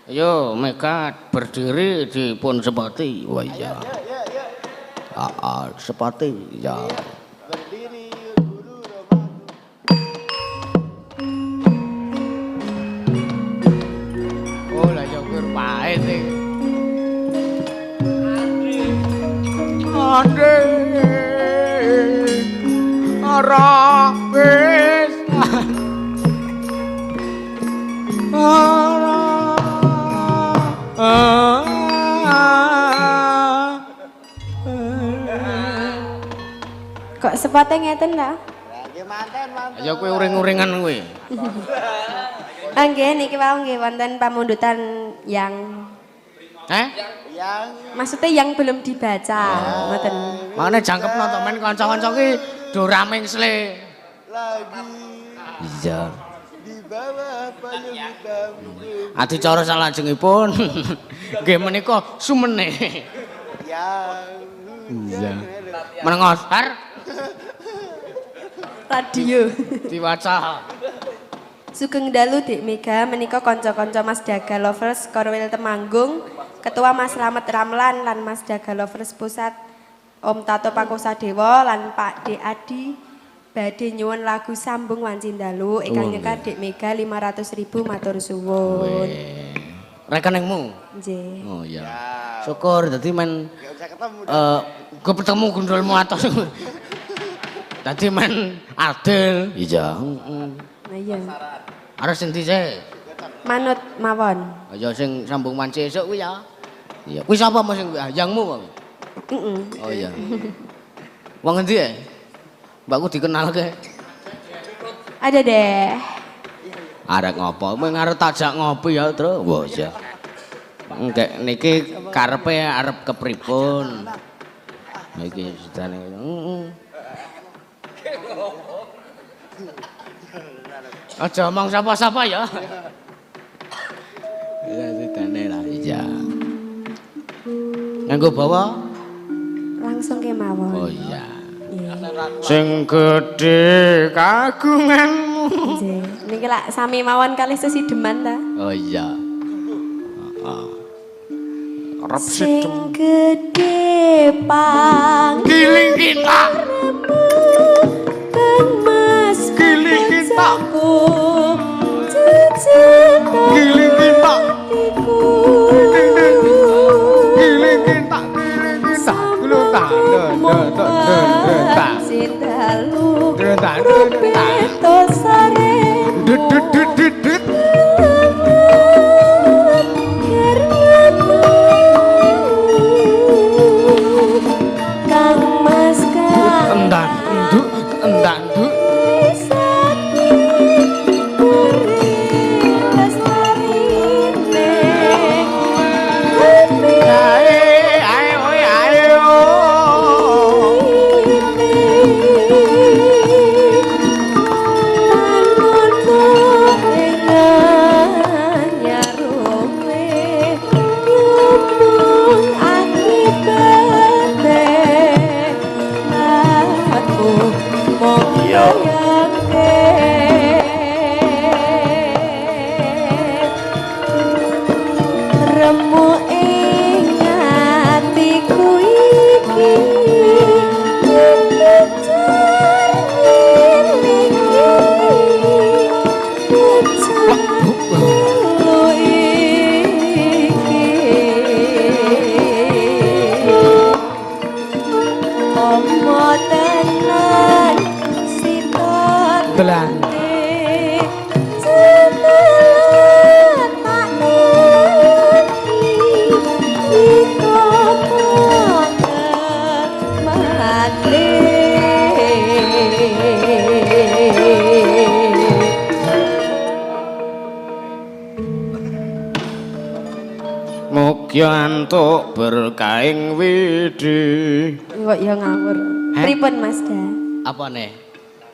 Ayo Mega berdiri di pun sepati. Wah iya. Sepati ya. Berdiri guru Romago. Oh lah ya kur pahit iki. Andre. Ora wis. Ora. Kok sepate ngeten ta? Nggih manten. Ya kowe uring-uringan kowe. Nggih niki wau nggih wonten pamundutan yang Yang maksudnya yang belum dibaca, ngoten. Makane jangkepno to men kanca-kanca ki do ramengsle. lagi Iya. di bawah payung hitam. Adicara salajengipun nggih menika sumene. Yang Iya. Menengosar Radio. diwaca. Sugeng dalu Dik Mega menika kanca-kanca Mas Daga Lovers Korwil Temanggung, Ketua Mas Slamet Ramlan lan Mas Daga Lovers Pusat, Om Tato Pakusadewa lan Pak D Adi badhe nyuwun lagu Sambung Wanci Dalu ingkang nyekat Dik Mega 500.000 matur suwun. Rekeningmu. Nggih. Oh iya. Syukur dadi men nggak usah ketemu. gue ketemu gundulmu atas. Dadi men adil. Iya. Nah iya. Harus endi sih? Manut mawon. Ya sing sambung wanci esuk kuwi ya. Iya. Kuwi sapa Mas sing hayangmu kok? Heeh. Oh iya. Wong endi ya? Mbakku dikenalke. Ada deh. Arek ngopo? Kowe ngarep tajak ngopi ya, Tru? Wah, iya. Engke niki karepe arep kepripun? Niki sedane. Aja omong sapa-sapa ya. Ya sedane lah iya. Nganggo bawa? Langsung kemawon. Oh iya. Iya. Sing gedhe kagunganmu. Nggih. Niki lak sami mawon kalih sesideman ta. Oh iya. Heeh. Arep Sing sidem gedhe pang giling kita. Kang Mas Giling kita. Giling kita. Giling kita. Lu tak Sindalu tak Rupeto sare dut Kang Mas Kang endak nduk Telan. Mugia antuk berkaing widi. Kok ya ngawur. Pripun Mas Da? Apa nih?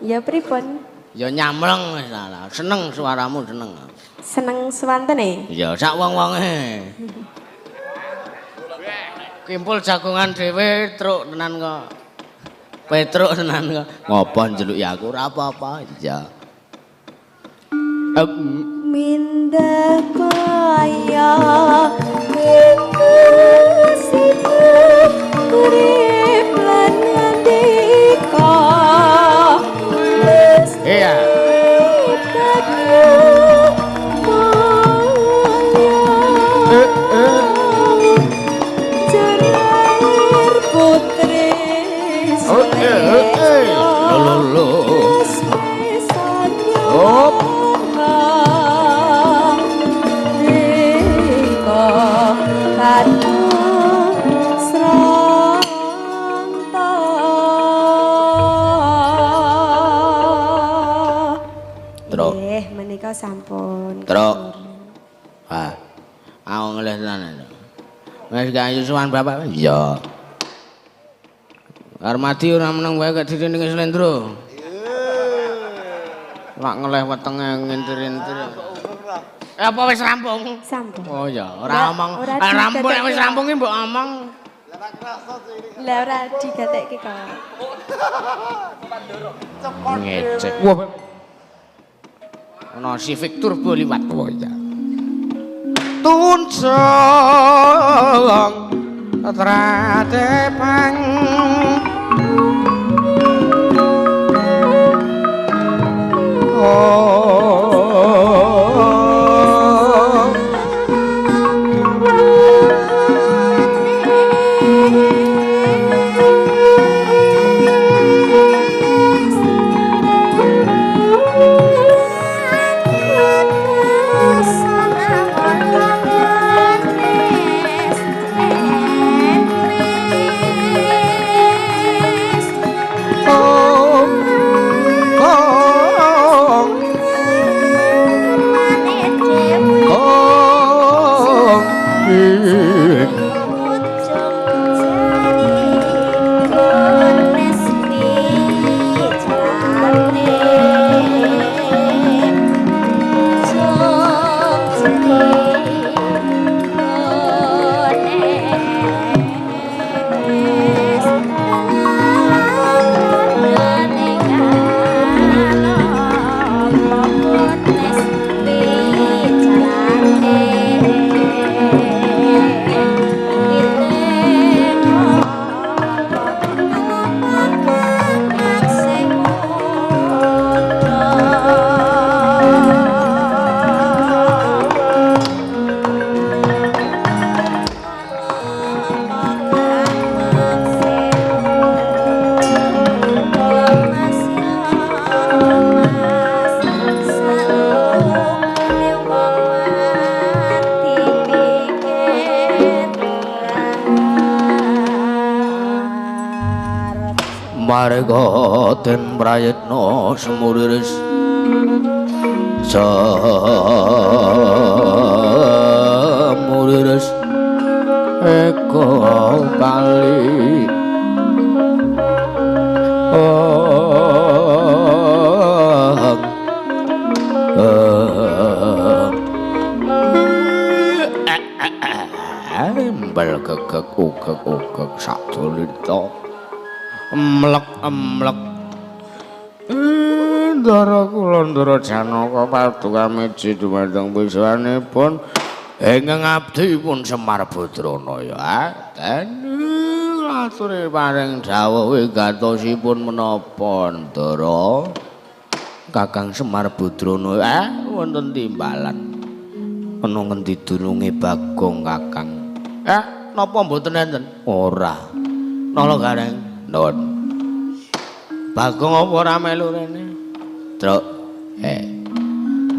Ya pripun? Ya nyamleng wis lah. Seneng suaramu seneng. Seneng swantene? Ya sak wong-wonge. Kimpul jagongan dhewe truk tenan kok. Petruk tenan kok. Ngopo njeluk ya aku ora apa-apa. Ya. mindah kaya situ urip lan ngandika iya Jarair putri lolo Op. Menika sampun. Truk. Ah. Aku ngelih tenan. Wis gak yusuhan bapak. Iya. Armadi ora meneng wae gak diri ning Slendro. Lak ngelih wetenge ngintir-intir. Apa wis rampung? Sampun. Oh iya, ora omong. Rampung nek wis rampung ki mbok omong. Lah ora digatekke kok. Ngecek. Wah. Ana Civic Turbo liwat wae ya. Tuncung tratepang marga den prayitna semuriris semuriris eko kali embal gegek ugek sadulita emlek ndara kula ndara janaka paduka meji dumateng bisanipun ingkang abdipun Semar Badrana ya ten aturi paring dawuh wigatosipun menapa ndara Kakang Semar Badrana wonten timbalan ana ngendi dununge Bagong Kakang napa mboten enten ora nala gareng nuwun Bagong apa ora melu rene Truk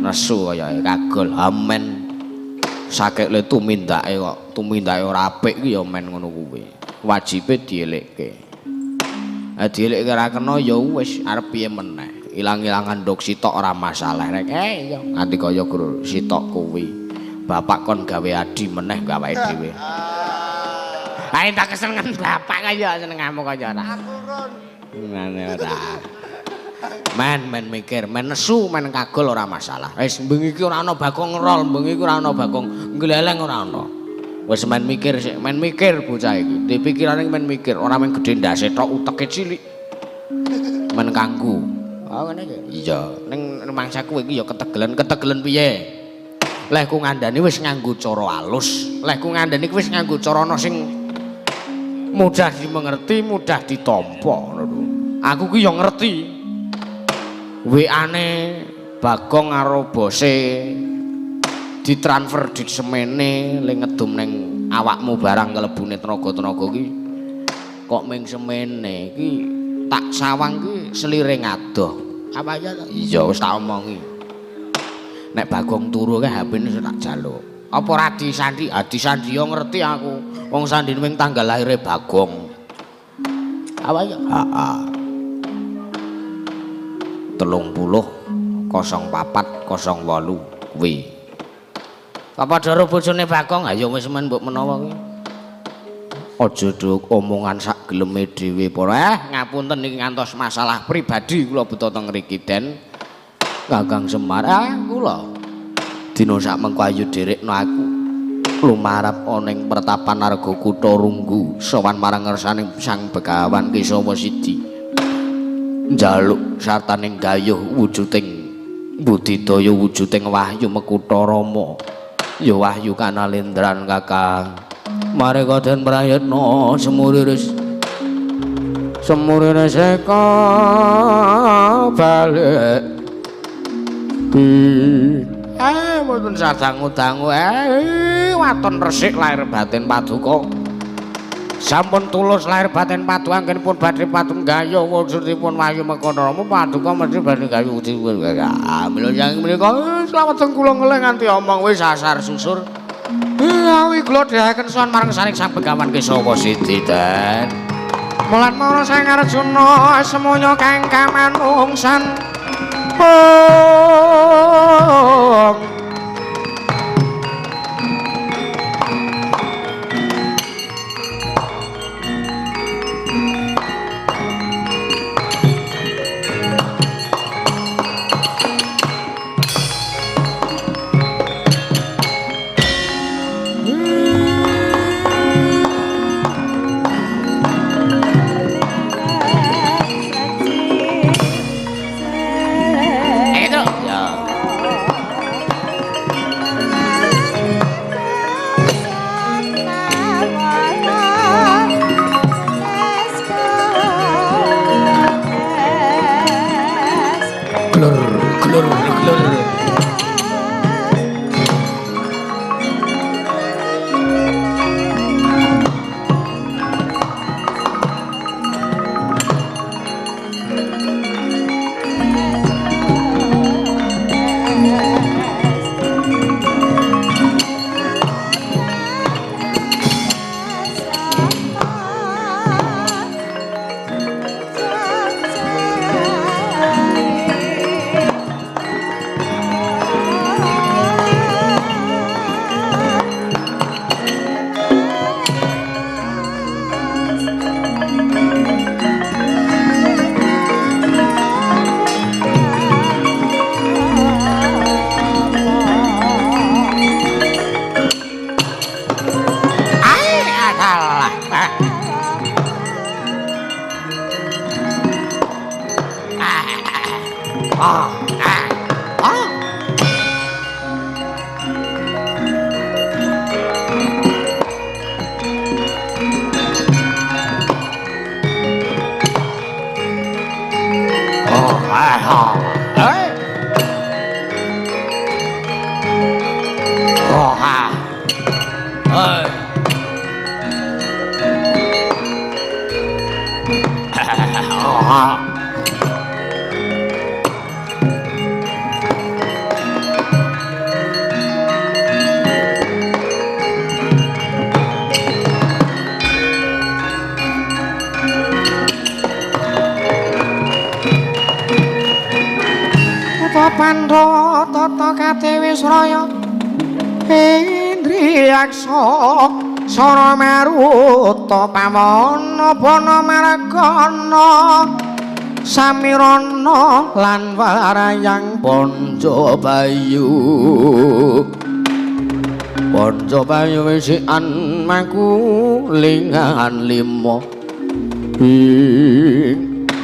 nesu kaya kagol amen sakekle tumindake kok tumindake ora apik ki ya men ngono kuwi wajibe dielekke dielekke ora kena ya wis arep piye meneh ilang-ilangan ndok sitok ora masalah rek ya nganti kaya guru sitok kuwi bapak kon gawe adi meneh gawe dhewe ae tak kesenengan bapak kaya senengamu kaya ora ngene ora men mikir men nesu men kagol ora masalah wis bengi iki ora ana Bagong ngerol bengi iki ora ana Bagong gleleng ora ana wis men mikir sik men mikir bocah iki dipikirane men mikir ora men gedhe ndase tok uteke cilik men kanggo ngene iki iya ning mangsaku iki ya ketegelen piye Leh ku ngandani wis nganggo cara alus. Leh ku ngandani wis nganggo carana sing mudah dimengerti, mudah ditampa ngono lho. Aku ki yo ngerti. WA-ne Bagong karo bose ditransfer di semene le ngedum ning awakmu barang kelebune tenaga-tenaga ki kok ming semene iki tak sawang ki seliring adoh. Apa ya? Iya wis tak omongi. Nek Bagong turu ki HP-ne tak jaluk. Apa ora disandi? Disandi yo ngerti aku. Wong sandine wing tanggal lahire Bagong. Apa ya? Heeh. 30 04 08 kuwi. Apa daro bojone Bagong? Ha ya wis men mbok menawa kuwi. Aja nduk omongan sak geleme dhewe para. Ngapunten niki ngantos masalah pribadi kula buta teng mriki Den. Kakang Semar, kula dina sak mengko ayu dherekno aku lumarap ana ing pertapan Arga Kutha Runggu sowan marang ngersaning Sang Begawan Kesawa Sidi. Njaluk sartaning gayuh wujuding budidaya wujuding wahyu Mekutha Rama. Ya wahyu kanalendran Kakang. Mareka den prayitna semuriris seka balik. Mboten sadangu-dangu waton resik lahir batin paduka. Sampun tulus lahir batin paduka anggenipun badhe patunggayuh wujudipun wahyu Mekutha Rama paduka mesti badhe gayuh wujudipun. Mila yang menika slamet kula ngelih nganti omong wis asar susur. Awi kula dhehaken sowan marang saring Sang Begawan Kesawa Sidi Den. Mulan mara Sang Arjuna semono kang kamanungsan. Pandha tata kadewe sraya Indriyaksa sara maruta pawana bana margana samirana lan warayang Pancabayu wisikan maku lingan lima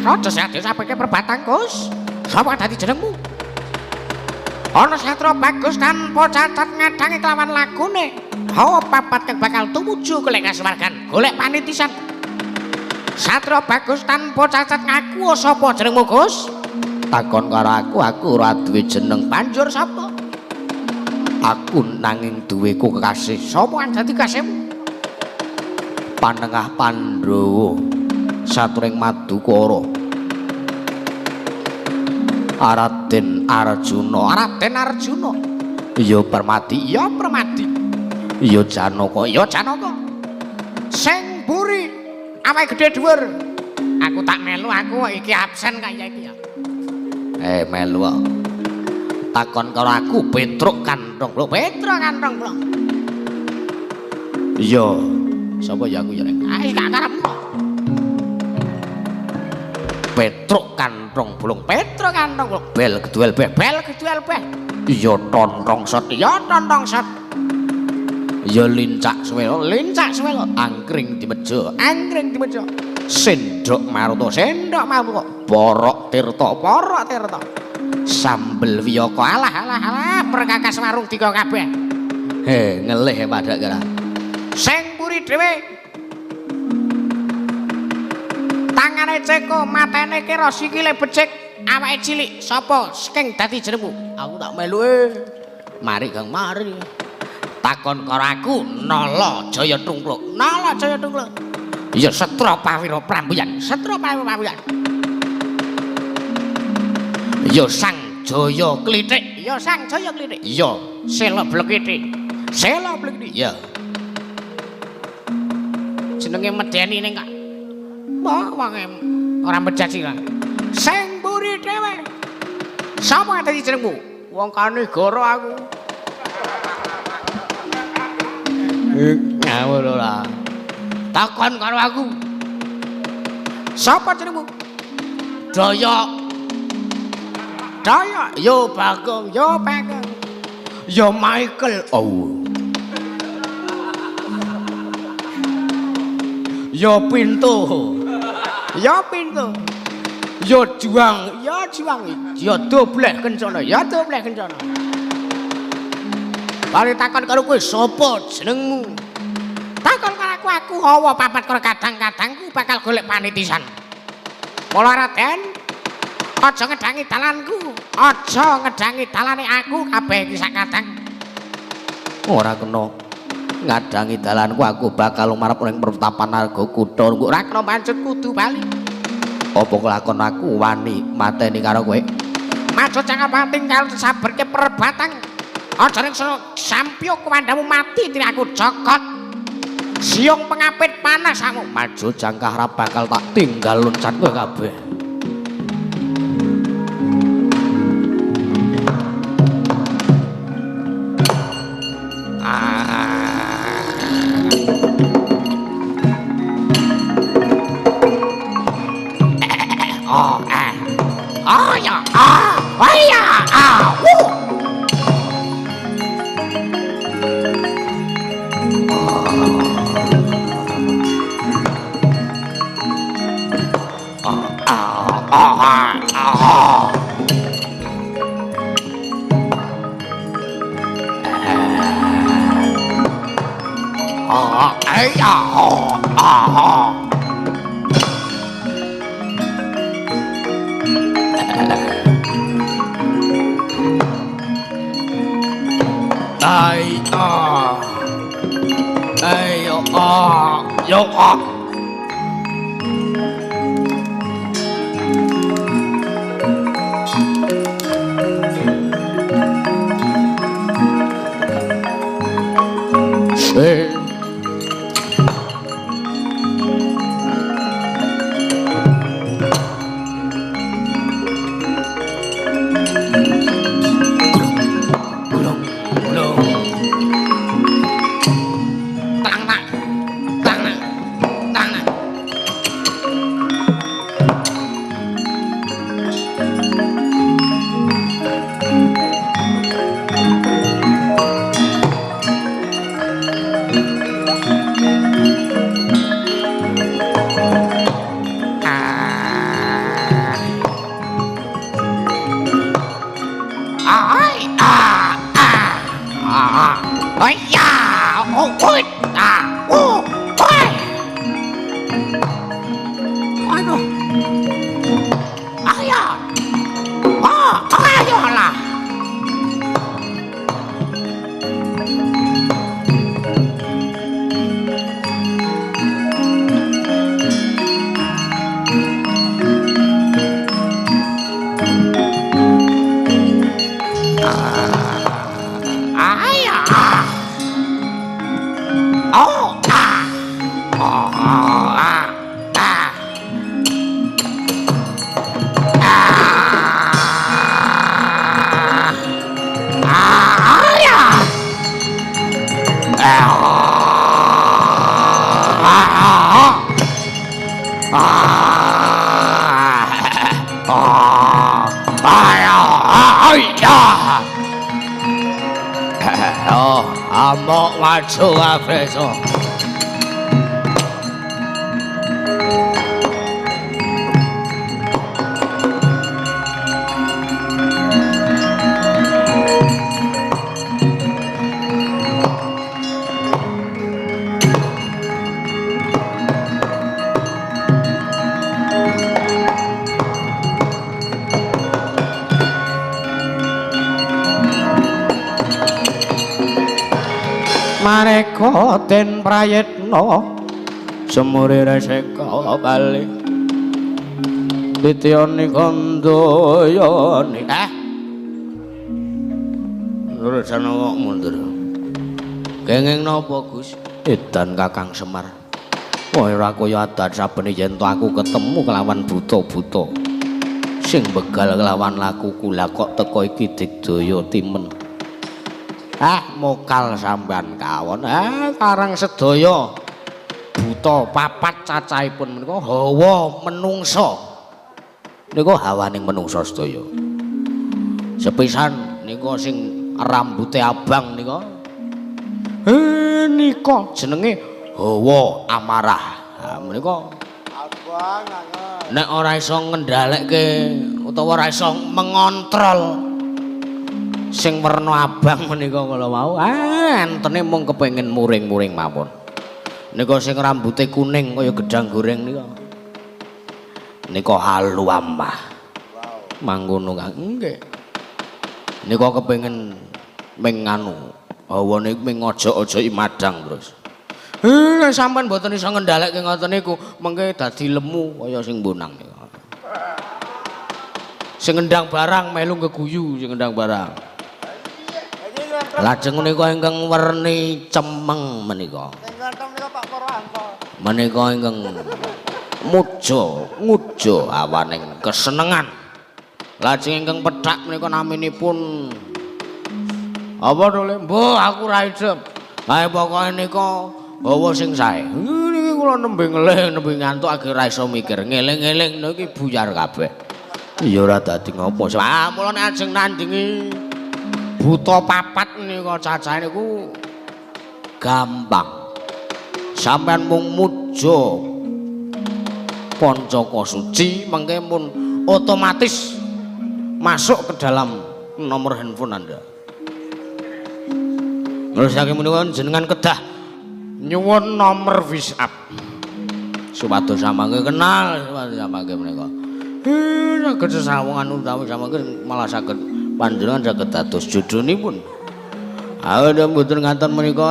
Raja Sadi sapeke perbatang Gus sapa dadi jenengmu ana satra bagus tanpa cacat ngadangi kelawan lagune hawa papat kang bakal tumuju golek kasuwargan golek panitisan satra bagus tanpa cacat ngaku sapa jenengmu Gus takon karo aku ora duwe jeneng banjur sapa aku nanging duwe kekasih sapa kang dadi kasihmu Panengah Pandhawa saturing Madukara Raden Arjuna ya Permadi ya Permadi ya Janaka sing mburi awake gedhe dhuwur aku tak melu aku iki absen kaya iki ya melu takon karo aku Petruk Kanthong Blong iya sapa ya aku ya ae gak karepmu Petruk Kanthong Blong bel keduel beh iya tontong set ya lincak suwelo angkring dimejo sendok maruta porok tirta sambel wiyaka alah perkakas warung tiga kabeh ngelih padha kira sing mburi dhewe tangane ceko matene kira sikile becik awake cilik sapa sing dadi jenengmu aku tak melu mari Kang mari takon karo aku Nala Jaya Tungkluk iya Setra Pawira Prambuyan iya Sang Jaya Klithik iya Sela Blekithik iya jenenge medeni ning kok wong ora medhasi kan sing mburi dhewe sapa dadi jenengmu wong Kanegara aku ngawur ora takon karo aku sapa jenengmu Daya yo Bagong yo Michael yo Pintu yo Juang yo dobleh kencana bali takon karo kowe sapa jenengmu takon karo aku hawa papat karo kadang-kadangku bakal golek panitisan mula Raden aja ngedangi dalanku aja ngedangi dalane aku kabeh iki sak kadang ora kena ngadangi dalanku aku bakal marep ning pertapan Arga Kutha ora kena pancet kudu bali apa kelakon aku wani mateni karo kowe majo Cangapati karo saberke perebatan aja ning sampyo kuwandamu mati nek aku jokot siung pengapit panas kamu maju jangkah ra bakal tak tinggal loncat kowe kabeh Ayya, oh, oi, oh, oi. Aduh. Ayya. Ayolah. Amok maju afreso. Mareka den prayitna semuri reseka bali dityani kandayani Dursana kok mundur kenging napa Gus edan Kakang Semar ora kaya adat saben yen aku ketemu kelawan buta-buta sing begal kelawan lakuku lah kok teko iki digdaya timen mokal sampean kawon karang sedaya buta papat cacahipun menika hawa menungsa niku hawaning menungsa sedaya sepisan nika sing rambuté abang nika nika jenenge hawa amarah menika abang nek ora iso ngendhaleke utawa ora iso mengontrol sing werna abang menika kala wau entene mung kepengin muring-muring mawon nika sing rambute kuning kaya gedang goreng nika haluamah mangkono Kang nggih nika kepengin menganu hawane ming aja-aja madang terus sampean mboten iso ngendhaleke ngoten niku mengke dadi lemu kaya sing bonang nika sing ngendang barang melu keguyu sing ngendang barang lajeng menika ingkang werni cemeng menika. Menika ingkang ngujo awaning kesenengan. Lajeng ingkang pethak menika naminipun apa to Le? Mbah aku ra idem. Hae pokoke nika hawa sing sae. Niki kula nembe ngelih nembe ngantuk akhir ra iso mikir. Ngeling-eling niki buyar kabeh. Ya ora dadi ngopo. Mulane ajeng nandingi buta papat nika cacahe niku gampang. Sampeyan mung muja Pancaka Suci mengke mun otomatis masuk ke dalam nomor handphone Anda. Terus saking menika jenengan kedah nyuwun nomor WhatsApp. Supados samangke kenal, supados samangke menika. Saged sesawungan utawi samangke malah saged panjenengan saged dados jodhonipun. Ada mboten ngaten menika,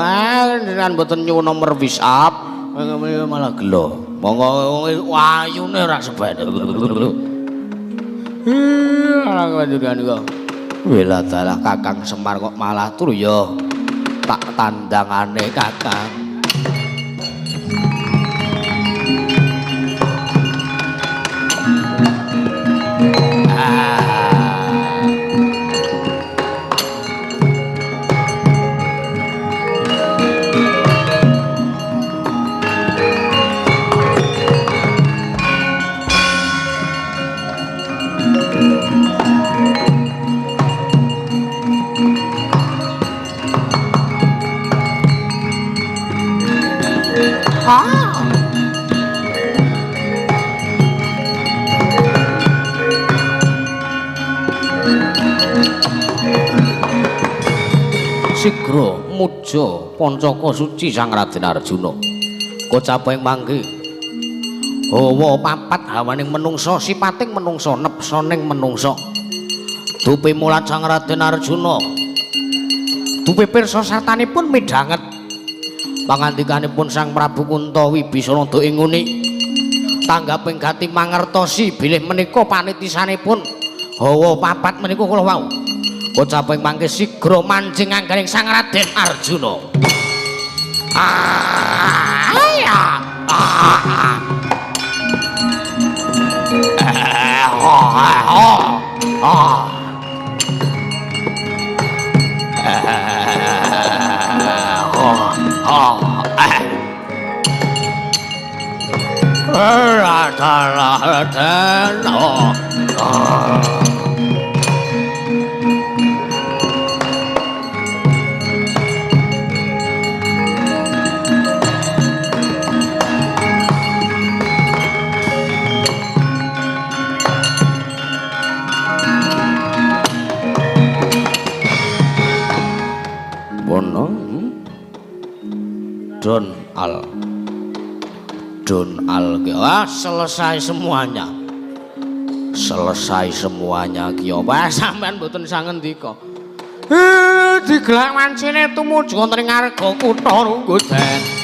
jenengan mboten nyuwun nomor WhatsApp, menika malah gelo. Monggo wayune ora sebene. Ala panjenengan niku. Wela dalah Kakang Semar kok malah turu ya. Tak tandangane Kakang. sigra muja pancaka suci Sang Raden Arjuna. Kocaping mangke hawa papat hawaning menungsa sipating menungsa nepsaning menungsa. Dupi mulat Sang Raden Arjuna. Dupi pirsa sartanipun midhanget pangandikanipun Sang Prabu Kunto Wibisana ing nguni. Tanggaping gati mangertosi bilih menika panitisanipun hawa papat menika kula wau. Kocaping mangke sigra mancing angganing Sang Raden Arjuna. Don al selesai semuanya. Selesai semuanya ki apa sampean mboten sangendika. Digelak wancine tumuju wonten ing ngarga kutha Runggodan.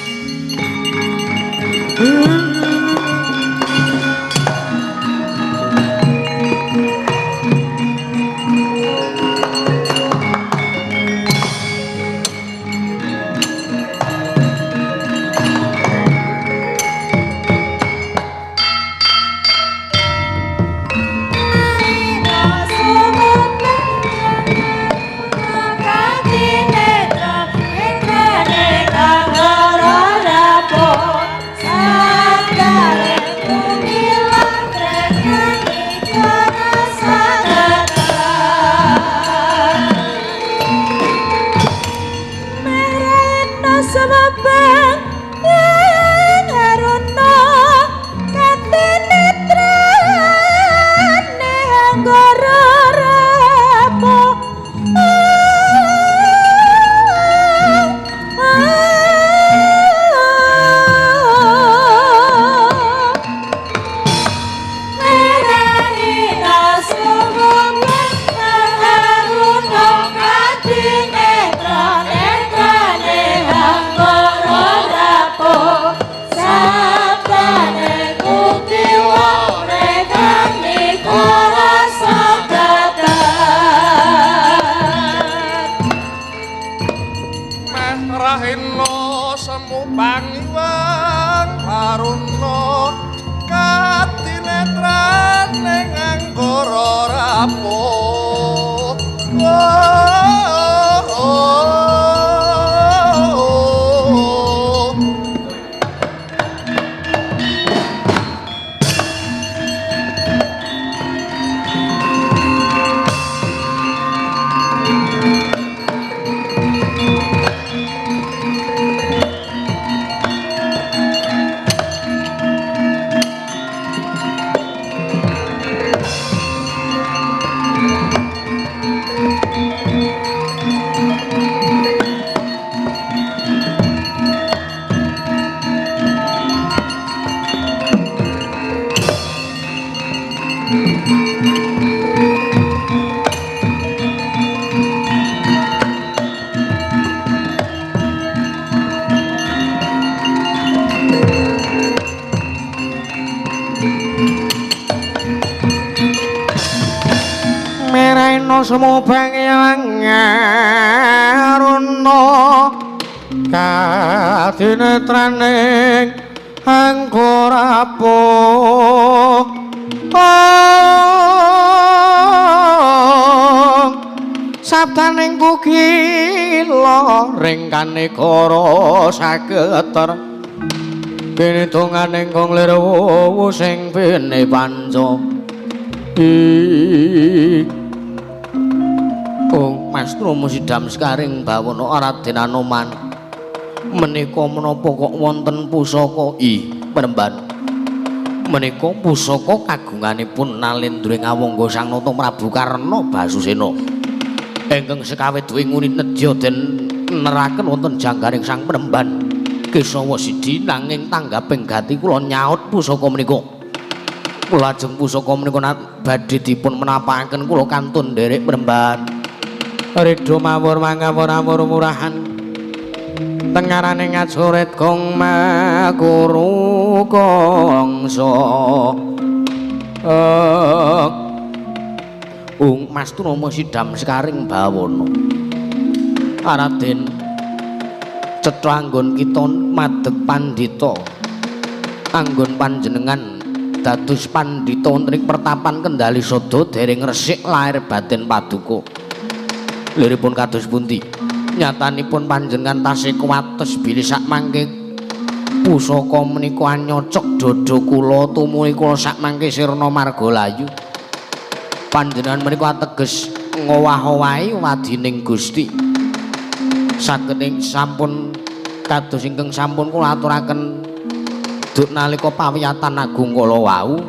Sumubang yang ngaruna kadinetraning angkorapuh sabdaning kukila ringkane kara sageter kene donganing kong lirwu sing bene panca Mas Tromo Sidam Sekaring bawana Raden Anoman menika menapa kok wonten pusaka Penemban menika pusaka kagunganipun Nalendra Ngawangga Sang Nata Prabu Karna Basusena ingkang sekawit duwe nguni nedya den neraken wonten janggaring sang penemban Kesawa Sidi nanging tanggaping gati kula nyaut pusaka menika. Lajeng pusaka menika badhe dipun menapakaken kula kantun nderek penemban. Ridho mawur mangapura murahan. Tengarane ngajurit kong makuru kongso. Mas Trama Sidam Sekaring Bawana. Raden cetha anggon kita madeg pandhita anggon panjenengan dados pandhita wonten ing pertapan Kendali Sada dereng resik lair batin paduka liripun kados pundi nyatanipun panjenengan tasih kuwates bilih sak mangke pusaka menika anyocok dada kula tumuli kula sak mangke sirna margalayu panjenengan menika ateges ngowah-owahi wadining Gusti sakening sampun kados ingkang sampun kula aturaken duk nalika pawiyatan agung kala wau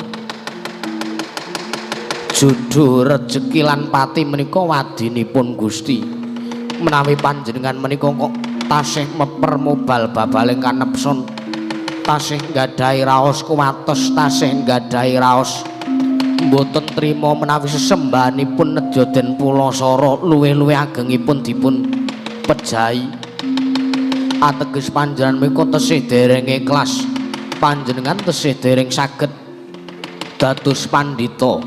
judul rejeki lan pati menika wadinipun Gusti menawi panjenengan menika kok tasih meper mobal babaling kanepson tasih nggadahi raos kuwatos tasih nggadahi raos mboten trima menawi sesembahanipun nedya den pulasara luwih-luwih agengipun dipun pejahi ateges panjenengan menika tesih dereng ikhlas panjenengan tesih dereng saged dados pandhita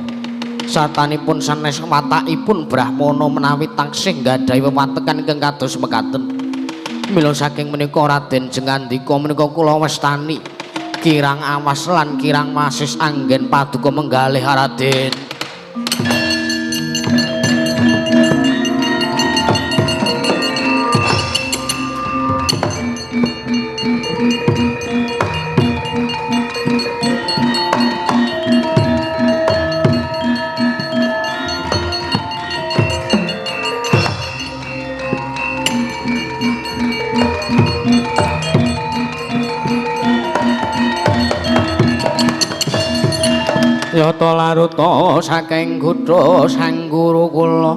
satanipun sanes watakipun Brahmana menawi taksih nggadahi wewatekan ingkang kados mekaten mila saking menika Raden Jengandika menika kula wastani kirang awas lan kirang masis anggen paduka menggalih Raden. Yata laruta saking kutha sang guru kula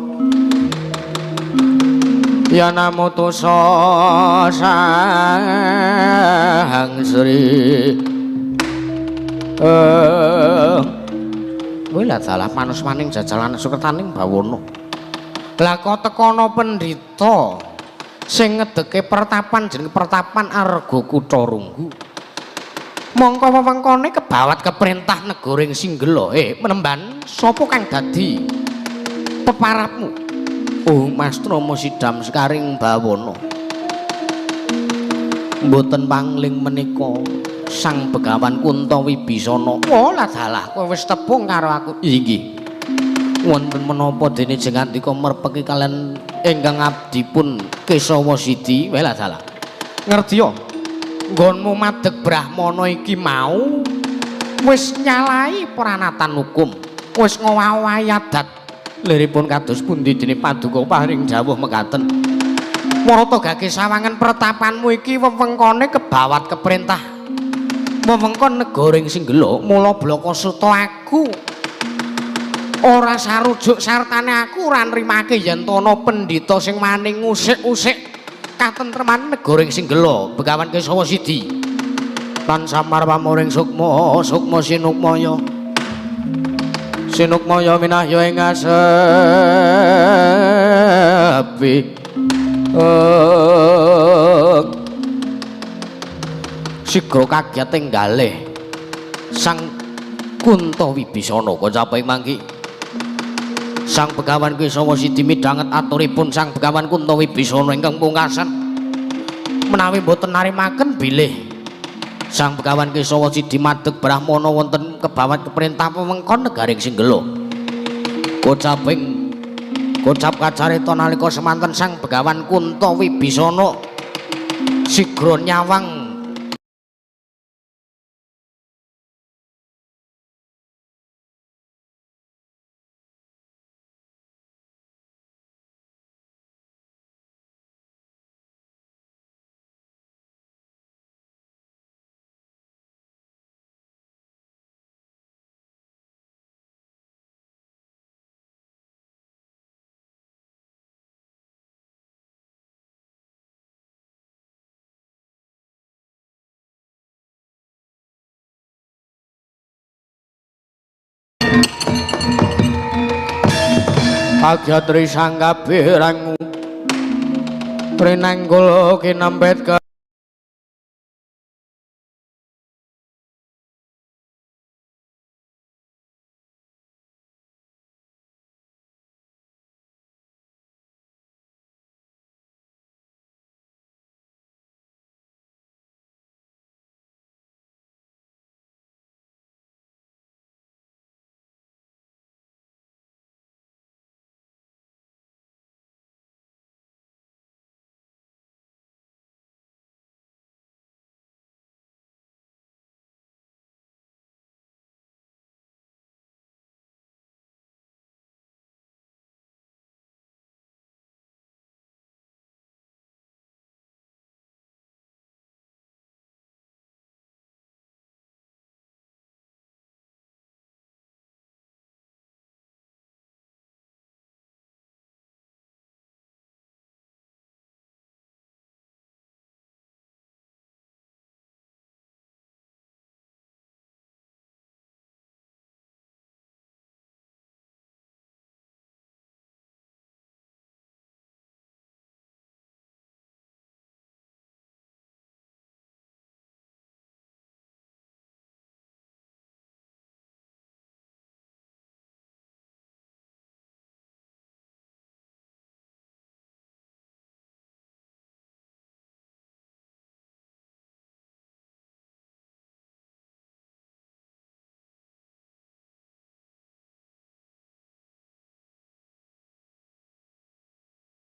yana mutusa sang Sri kowe lha dalah manus maning jajalan sukertaning bawana lha kok tekono pendhita sing ngedeke pertapan jeneng pertapan Arga Kutha Runggu mongko wewengkone kebawat keperintah negoring Singgela penemban sapa kang dadi peparapmu oh Mas Trama Sidam Sekaring Bawana mboten pangling menika Sang Begawan Kunto Wibisana oh lah dalah kowe wis tepung karo aku inggih wonten menapa dene Jengandika merpeki kalian ingkang abdipun Kesawa Sidi welah dalah ngerti yo nggonmu madeg Brahmana iki mau wis nyalahi pranatan hukum wis ngowah-owahi adat liripun kados pundi dene paduka paring dawuh mekaten marata gage sawangan pertapanmu iki wewengkone kebawat keperintah wewengkon negoring Singgela mula Blaka Suta aku ora sarujuk sartane aku ora nrimake yen ana pendhita sing maning usik-usik katentreman negoring Singgela Begawan Kesawa Sidi lan samar pamuring sukma sukma sinukmaya sinukmaya minahya ing asepi sigra kagyat enggalih Sang Kunto Wibisana kacapai mangki Sang Begawan Kesawa Sidi midhanget aturipun Sang Begawan Kunto Wibisana ingkang pungkasan menawi boten narimaken bilih Sang Begawan Kesawa Sidi madeg Brahmana wonten kebawat keperintah wewengkon negaring Singgela kocap kacarita nalika semanten Sang Begawan Kunto Wibisana sigra nyawang Kagyatri sang kabeh rangu Rinanggul kinempet ke